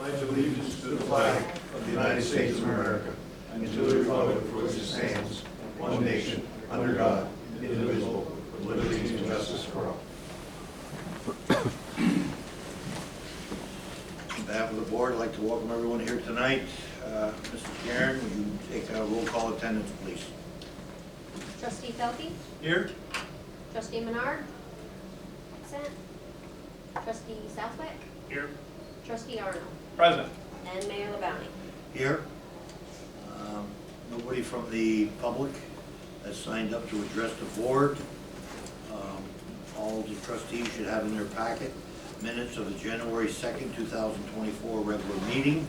pledge allegiance to the flag of the United States of America and to the republic for which it stands, one nation, under God, indivisible, with liberty and justice for all. On behalf of the board, I'd like to welcome everyone here tonight. Mrs. Karen, would you take a roll call attendance, please? Trustee Felke? Here. Trustee Menard? Absent. Trustee Southwick? Here. Trustee Arnold? Present. And Mayor LaBounty. Here. Nobody from the public has signed up to address the board. All the trustees should have in their packet minutes of the January 2nd, 2024 regular meeting.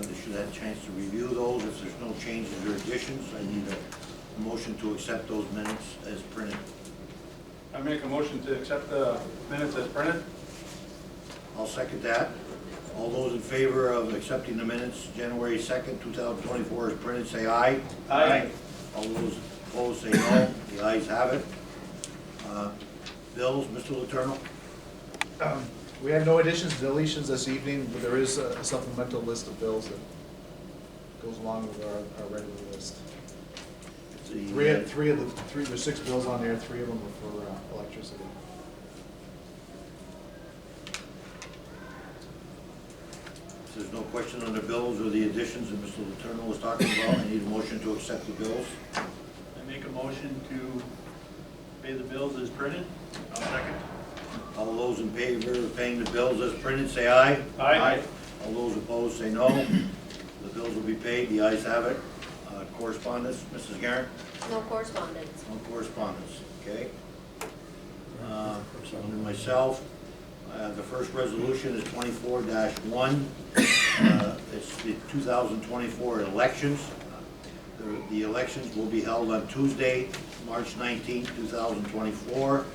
They should have a chance to review those. If there's no changes or additions, I need a motion to accept those minutes as printed. I make a motion to accept the minutes as printed. I'll second that. All those in favor of accepting the minutes, January 2nd, 2024 as printed, say aye. Aye. All those opposed, say no. The ayes have it. Bills, Mr. Letourneau? We have no additions, deletions this evening, but there is a supplemental list of bills that goes along with our regular list. There's 6 bills on there, 3 of them are for electricity. If there's no question on the bills or the additions that Mr. Letourneau was talking about, I need a motion to accept the bills. I make a motion to pay the bills as printed. I'll second. All those in favor of paying the bills as printed, say aye. Aye. All those opposed, say no. The bills will be paid, the ayes have it. Correspondence, Mrs. Garrett? No correspondence. No correspondence, okay. Under myself, the first resolution is 24-1. It's the 2024 elections. The elections will be held on Tuesday, March 19, 2024,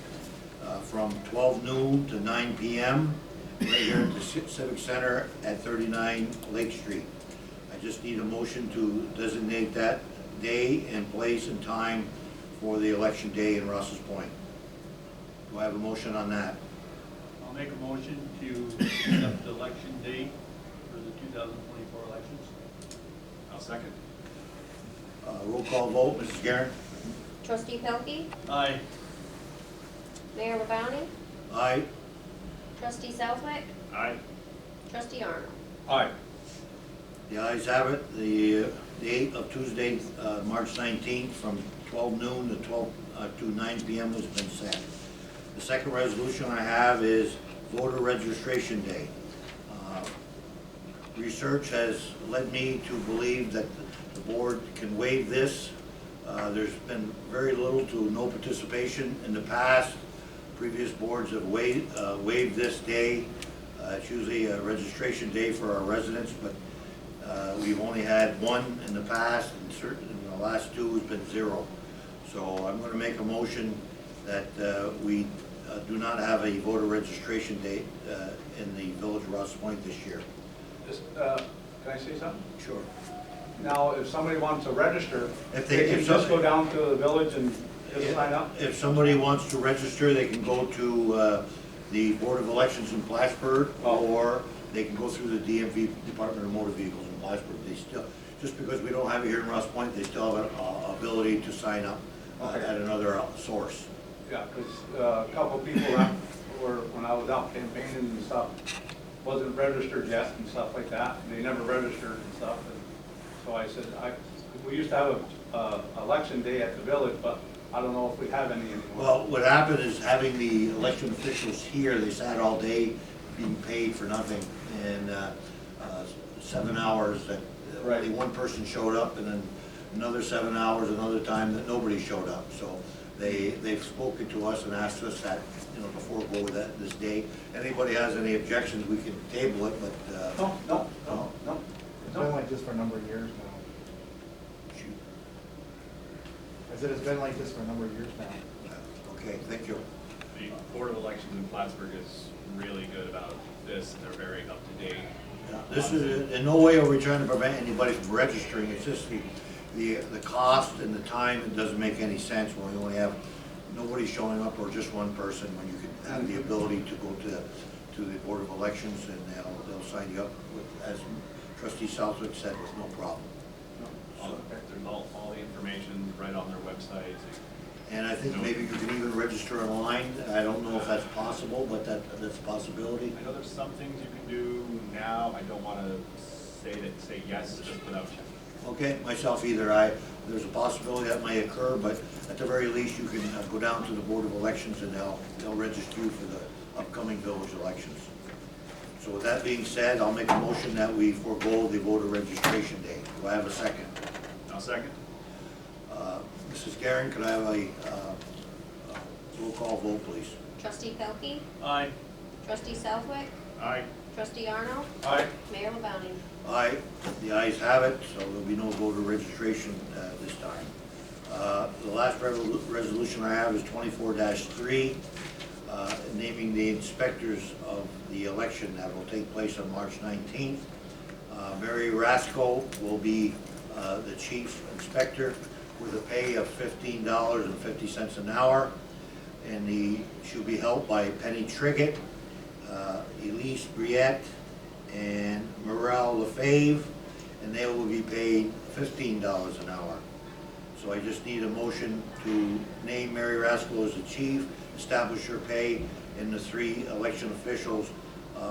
from 12 noon to 9 p.m. right here at the Civic Center at 39 Lake Street. I just need a motion to designate that day and place and time for the election day in Rouses Point. Do I have a motion on that? I'll make a motion to accept the election date for the 2024 elections. I'll second. Roll call vote, Mrs. Guerin? Trustee Felke? Aye. Mayor LaBounty? Aye. Trustee Southwick? Aye. Trustee Arnold? Aye. The ayes have it. The date of Tuesday, March 19th, from 12 noon to 9 p.m. has been set. The second resolution I have is voter registration day. Research has led me to believe that the board can waive this. There's been very little to no participation in the past. Previous boards have waived this day. It's usually a registration day for our residents, but we've only had one in the past, and certainly in the last 2 has been 0. So I'm going to make a motion that we do not have a voter registration date in the village of Rouses Point this year. Just, can I say something? Sure. Now, if somebody wants to register, If they can just go down to the village and just sign up? If somebody wants to register, they can go to the Board of Elections in Plattsburgh, or they can go through the DMV, Department of Motor Vehicles in Plattsburgh. They still, just because we don't have it here in Rouses Point, they still have an ability to sign up at another source. Yeah, because a couple people that were, when I was out campaigning and stuff, wasn't registered yet and stuff like that. They never registered and stuff. And so I said, we used to have a election day at the village, but I don't know if we have any anymore. Well, what happened is having the election officials here, they sat all day being paid for nothing, and 7 hours that only one person showed up, and then another 7 hours another time that nobody showed up. So they've spoken to us and asked us that, before we go with this date. Anybody has any objections, we can table it, but No. It's been like this for a number of years now. shoot. I said it's been like this for a number of years now. Okay, thank you. The Board of Elections in Plattsburgh is really good about this, and they're very up to date. Yeah, this is, in no way are we trying to prevent anybody from registering. It's just the cost and the time. It doesn't make any sense when we only have nobody showing up or just one person, when you can have the ability to go to the Board of Elections, and they'll sign you up with, as trustee Southwick said, with no problem. There's all the information right on their website. And I think maybe you can even register online. I don't know if that's possible, but that's a possibility. I know there's some things you can do now. I don't want to say yes just without checking. Okay, myself either. There's a possibility that may occur, but at the very least, you can go down to the Board of Elections and they'll register you for the upcoming village elections. So with that being said, I'll make a motion that we forego the voter registration day. Do I have a second? I'll second. Mrs. Garen, could I have a roll call vote, please? Trustee Pelkey, Aye. Trustee Southwick, Aye. Trustee Arnold, Aye. Mayor LaBounty. Aye, the ayes have it, so there'll be no voter registration this time. The last resolution I have is 24-3, naming the inspectors of the election that will take place on March 19th. Mary Rasco will be the chief inspector with a pay of $15.50 an hour, and she'll be helped by Penny Triggett, Elise Briette, and Morel Lefebvre, and they will be paid $15 an hour. So I just need a motion to name Mary Rascal as the chief, establish her pay, and the 3 election officials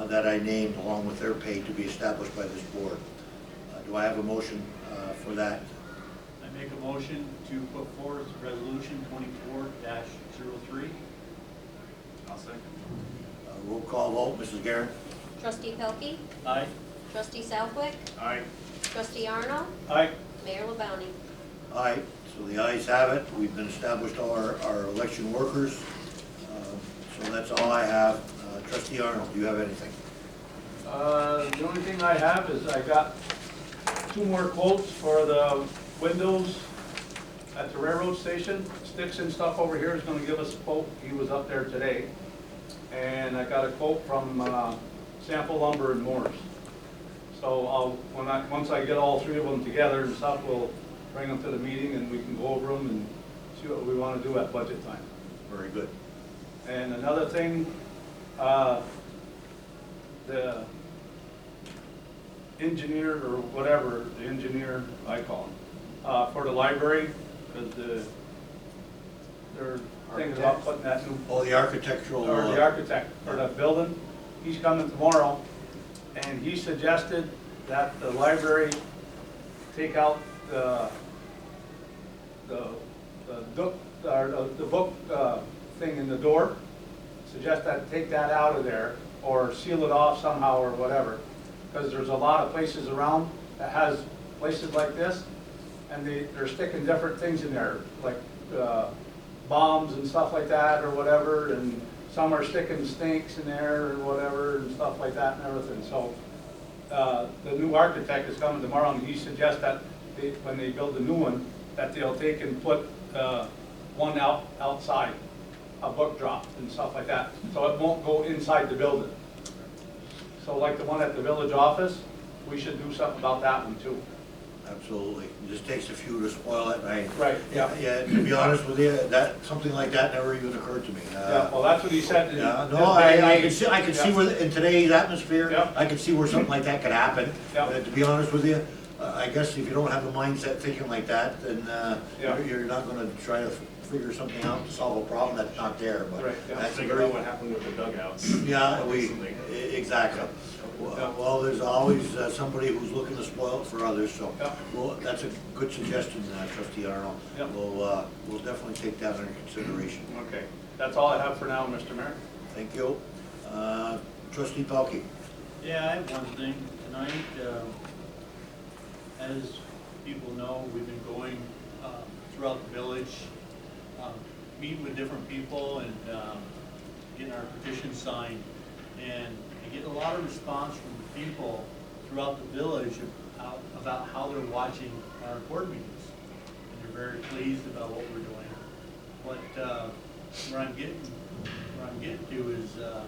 that I named along with their pay to be established by this board. Do I have a motion for that? I make a motion to put forth resolution 24-03. I'll second. Roll call vote, Mrs. Garen? Trustee Pelkey, Aye. Trustee Southwick, Aye. Trustee Arnold, Aye. Mayor LaBounty. Aye, so the ayes have it. We've been established all our election workers. So that's all I have. Trustee Arnold, do you have anything? The only thing I have is I got 2 more quotes for the windows at the railroad station. Sticks and stuff over here is gonna give us a quote. He was up there today. And I got a quote from Sample Lumber and Moores. So once I get all 3 of them together and stuff, we'll bring them to the meeting and we can go over them and see what we want to do at budget time. Very good. And another thing, the engineer or whatever, the engineer I call him, for the library, because they're thinking about putting that new, Oh, the architectural. or the architect for the building, he's coming tomorrow, and he suggested that the library take out the book thing in the door, suggest that take that out of there, or seal it off somehow or whatever, because there's a lot of places around that has places like this, and they're sticking different things in there, like bombs and stuff like that or whatever, and some are sticking stinks in there or whatever and stuff like that and everything. So the new architect is coming tomorrow, and he suggests that when they build the new one, that they'll take and put one outside, a book drop and stuff like that, so it won't go inside the building. So like the one at the village office, we should do something about that one too. Absolutely. It just takes a few to spoil it. Right, yeah. Yeah, to be honest with you, something like that never even occurred to me. Yeah, well, that's what he said. in Yeah, his no, I day. can see where, in today's atmosphere, Yeah. I can see where something like that could happen. Yeah. To be honest with you, I guess if you don't have a mindset thinking like that, then Yeah. you're not gonna try to figure something out to solve a problem that's not there, but Right, yeah. that's Think very. about what happened with the dugouts. Yeah, recently. exactly. Yeah. Well, there's always somebody who's looking to spoil it for others, so, Yeah. well, that's a good suggestion, Trustee Arnold. Yeah. We'll definitely take that under consideration. Okay, that's all I have for now, Mr. Mayor. Thank you. Trustee Pelkey. Yeah, I have one thing tonight. As people know, we've been going throughout the village, meeting with different people and getting our petition signed. And I get a lot of response from the people throughout the village about how they're watching our board meetings. And they're very pleased about what we're doing. But where I'm getting to is a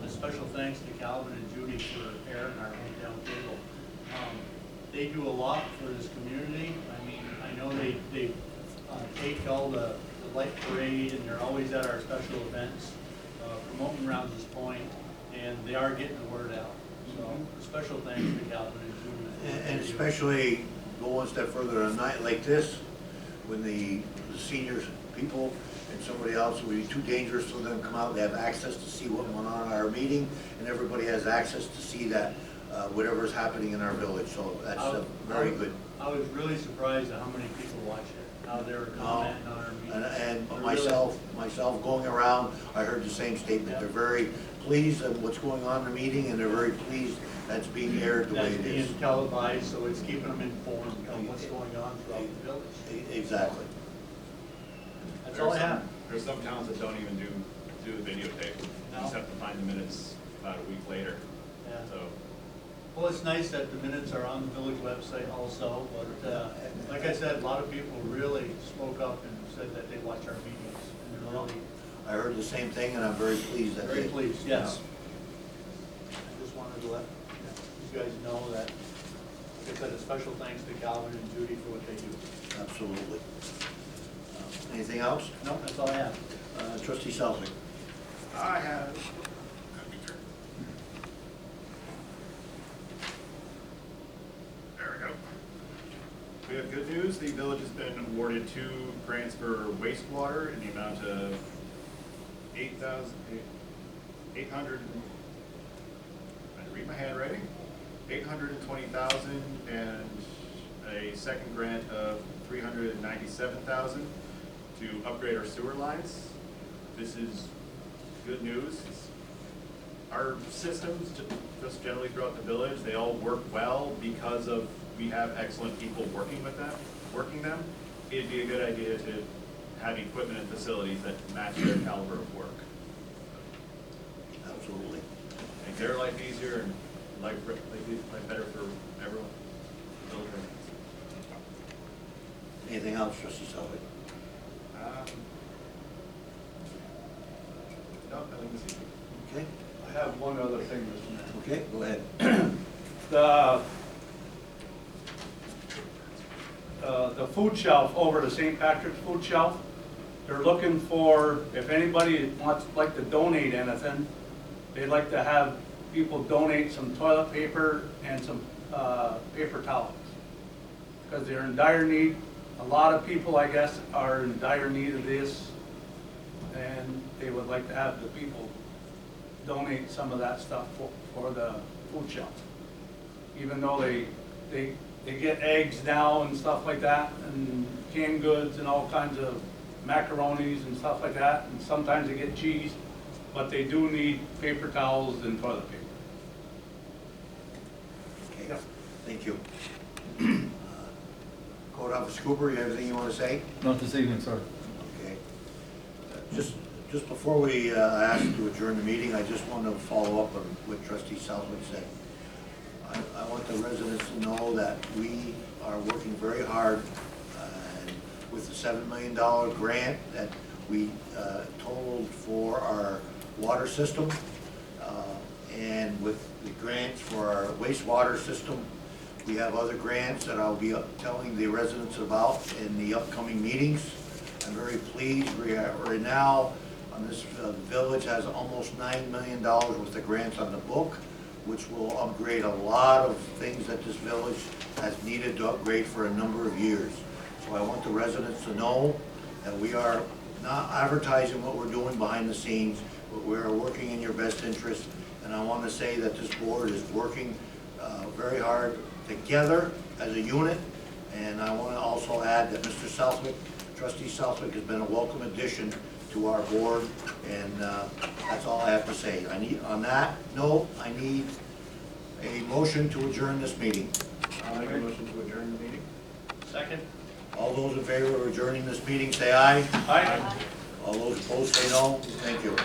special thanks to Calvin and Judy for airing our hometown cable. They do a lot for this community. I mean, I know they take all the light parade, and they're always at our special events, promoting Rouses Point, and they are getting the word out. So, a special thanks to Calvin and Judy. And especially go one step further on a night like this, when the seniors, people, and somebody else would be too dangerous for them to come out, they have access to see what went on at our meeting, and everybody has access to see that, whatever's happening in our village, so that's very good. I was really surprised at how many people watched it, how they were commenting on our meeting. And They're myself going around, I heard the same statement, Yeah. they're very pleased at what's going on in the meeting, and they're very pleased that's being aired the way That's it is. being televised, so it's keeping them informed of what's going on throughout the village. Exactly. That's all I have. There's some towns that don't even do the videotape. You just No. have to find the minutes about a week later, Yeah. so. Well, it's nice that the minutes are on the village website also, but like I said, a lot of people really spoke up and said that they watch our meetings. And they're really I heard the same thing, and I'm very pleased that very they. pleased, yes. I just wanted to let you guys know that, like I said, a special thanks to Calvin and Judy for what they do. Absolutely. Anything else? No, that's all I have. Trustee Southwick. I have. There we go. We have good news. The village has been awarded 2 grants for wastewater in the amount of 800. I had to read my handwriting. 820,000, and a second grant of 397,000 to upgrade our sewer lines. This is good news. Our systems, just generally throughout the village, they all work well because of, we have excellent people working them. It'd be a good idea to have equipment and facilities that match their caliber of work. Absolutely. Make their life easier and life better for everyone. Anything else, Trustee Southwick? No, nothing this evening. Okay. I have one other thing, Mr. Mayor. Okay, go ahead. The food shelf over the St. Patrick's food shelf, they're looking for, if anybody like to donate anything, they'd like to have people donate some toilet paper and some paper towels. Because they're in dire need. A lot of people, I guess, are in dire need of this, and they would like to have the people donate some of that stuff for the food shelf. Even though they get eggs now and stuff like that, and canned goods and all kinds of macaronis and stuff like that, and sometimes they get cheese, but they do need paper towels and toilet paper. Okay, Yep. thank you. Code Officer Cooper, you have anything you want to say? Not this evening, sir. Okay. Just before we ask to adjourn the meeting, I just want to follow up on what Trustee Southwick said. I want the residents to know that we are working very hard with the $7 million grant that we totaled for our water system, and with the grants for our wastewater system. We have other grants that I'll be telling the residents about in the upcoming meetings. I'm very pleased. Right now, on this the village has almost $9 million worth of grants on the book, which will upgrade a lot of things that this village has needed to upgrade for a number of years. So I want the residents to know that we are not advertising what we're doing behind the scenes, but we are working in your best interest. And I want to say that this board is working very hard together as a unit. And I want to also add that Mr. Southwick, Trustee Southwick, has been a welcome addition to our board, and that's all I have to say. On that note, I need a motion to adjourn this meeting. I'll make a motion to adjourn the meeting. Second? All those in favor of adjourning this meeting, say aye. Aye. All those opposed, say no. Thank you.